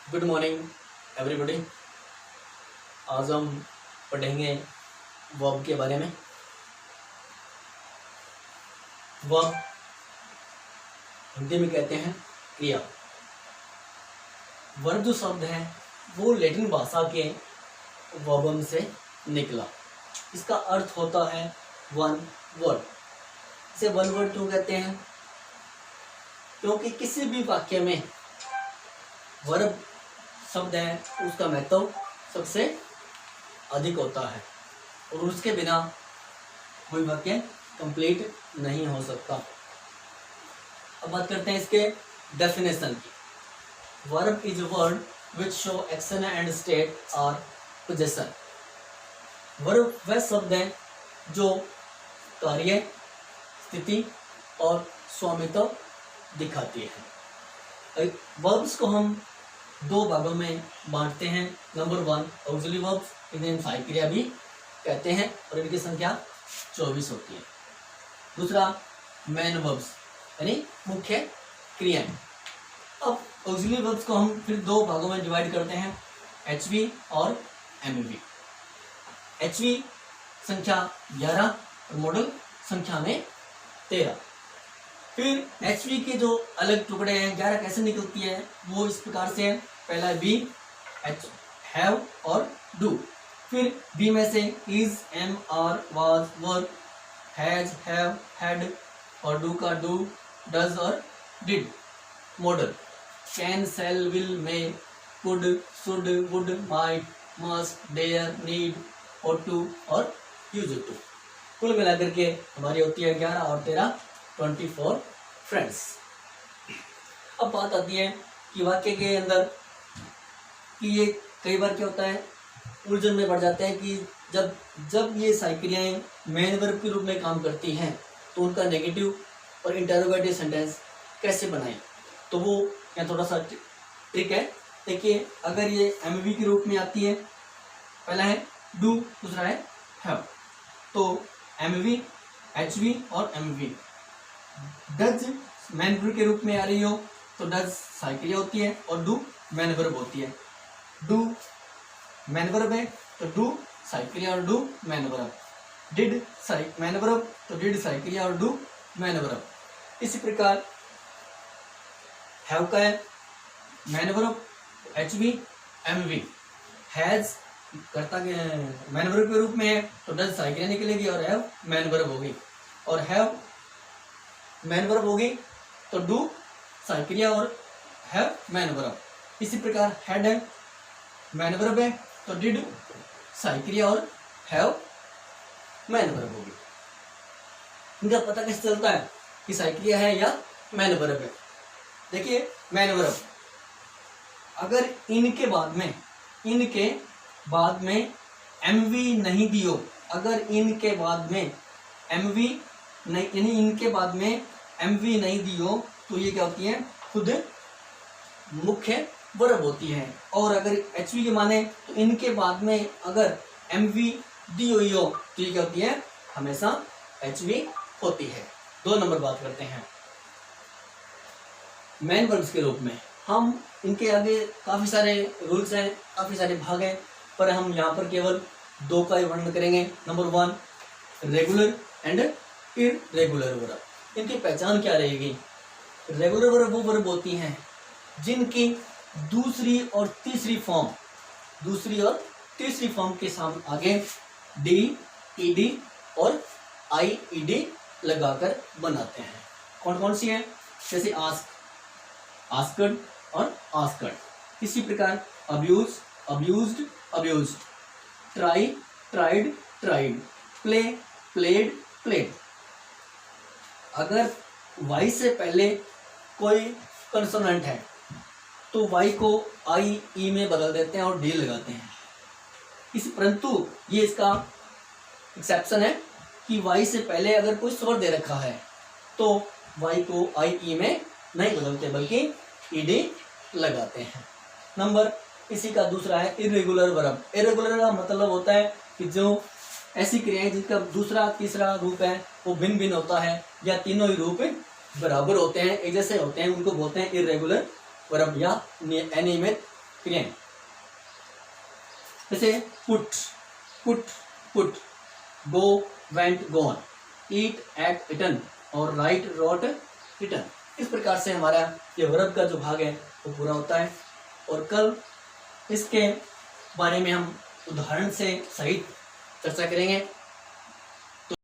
Good morning everybody. आज हम पढ़ेंगे वर्ब के बारे में। वर्ब हिंदी में कहते हैं क्रिया। वर्ब जो शब्द है वो लैटिन भाषा के वर्बम से निकला। इसका अर्थ होता है वन वर्ड। इसे वन वर्ड क्यों कहते हैं? क्योंकि किसी भी वाक्य में वर्ब शब्द है उसका महत्व सबसे अधिक होता है और उसके बिना कोई वाक्य कंप्लीट नहीं हो सकता। अब बात करते हैं इसके डेफिनेशन की। Verb is a word which show action and state और पोजेशन। वर्ब वह शब्द है जो कार्य, स्थिति और स्वामित्व दिखाती है। वर्ब्स को हम दो भागों में बांटते हैं। नंबर 1 ऑक्सिलरी वर्ब्स, इन्हें सहायक क्रिया भी कहते हैं और इनकी संख्या 24 होती है। दूसरा मेन वर्ब्स यानी मुख्य क्रियाएं। अब ऑक्सिलरी वर्ब्स को हम फिर दो भागों में डिवाइड करते हैं, एचवी और एमवी। एचवी संख्या 11 और मॉडल संख्या में 13। फिर एचवी के जो अलग टुकड़े हैं 11 कैसे निकलती है वो इस प्रकार से है। पहला है बी, एच, हैव और डू। फिर बी में से is, am, are, was, were, has, have, had और डू का डू, डज और did. Modal can, shall, will, may, could, should, would, might, must, dare, need, ought to और यूज टू। कुल मिलाकर के हमारी होती है 11 और 13 24 फ्रेंड्स। अब बात आती है कि वाक्य के अंदर कि ये कई बार क्या होता है, उलझन में पड़ जाते हैं कि जब ये सारी क्रियाएं मेन वर्ब के रूप में काम करती हैं तो उनका नेगेटिव और इंटरोगेटिव सेंटेंस कैसे बनाएं। तो वो यहाँ थोड़ा सा ट्रिक है। देखिए, अगर ये एमवी के रूप में आती है, पहला है डू, दूसरा है हैव, तो एमवी, एचवी और एमवी। डज मैन वर्ब के रूप में आ रही हो तो डज सहायक क्रिया होती है और डू मैन वर्ब होती है। डू मैन वर्ब है तो डू सहायक क्रिया और डू मैन वर्ब। डिड सहायक मैन वर्ब तो डिड सहायक क्रिया और डू मैन वर्ब। इसी प्रकार हैव का है main verb, HV, MV. Has कर्ता के मैन वर्ब के रूप में है तो डज सहायक क्रिया निकलेगी और हैव मैन वर्ब होगी, और हैव मैन वर्ब होगी तो डू सहायक क्रिया और हैव मैन वर्ब। इसी प्रकार हैड है मैन वर्ब है तो डिड सहायक क्रिया और हैव मैन वर्ब होगी। इनका पता कैसे चलता है कि सहायक क्रिया है या मैन वर्ब है? देखिए, मैन वर्ब अगर इनके बाद में एमवी नहीं दियो, अगर इनके बाद में एमवी नहीं, यानी इनके बाद में एमवी नहीं दियो तो ये क्या होती है, खुद मुख्य वर्ब होती है। और अगर एचवी के माने तो इनके बाद में अगर एमवी दी हुई हो तो ये क्या होती है, हमेशा एचवी होती है। 2 नंबर बात करते हैं मेन वर्ब्स के रूप में। हम इनके आगे काफ़ी सारे रूल्स हैं, काफ़ी सारे भाग हैं, पर हम यहाँ पर केवल 2 का ही वर्णन करेंगे। Number 1 regular and irregular verb. इनकी पहचान क्या रहेगी? रेगुलर वर्ब वो वर्ब होती हैं जिनकी दूसरी और तीसरी फॉर्म के सामने आगे डी, ईडी और आईईडी लगाकर बनाते हैं। कौन कौन सी हैं? जैसे आस्क, आस्कड और आस्कड। इसी प्रकार abuse, abused, abused. Try, tried, tried. Play, played, played. अगर वाई से पहले कोई कंसोनेंट है तो वाई को आई, ई में बदल देते हैं और डी लगाते हैं। परंतु ये इसका एक्सेप्शन है कि वाई से पहले अगर कोई स्वर दे रखा है तो वाई को आई, ई में नहीं बदलते बल्कि ईडी लगाते हैं। नंबर इसी का दूसरा है इरेगुलर वर्ब। इरेगुलर का मतलब होता है कि जो ऐसी क्रियाएं जिनका दूसरा तीसरा रूप है वो भिन्न भिन्न होता है या तीनों ही रूप बराबर होते हैं, एक जैसे होते हैं, उनको बोलते हैं इरेगुलर वर्ब या अनियमित क्रियाएं। जैसे पुट, पुट, पुट, गो, वेंट, गॉन, ईट, एट, इटन और राइट, रोट, रिटन। इस प्रकार से हमारा ये वर्ब का जो भाग है वो पूरा होता है। और कल इसके बारे में हम उदाहरण से सहित चर्चा करेंगे।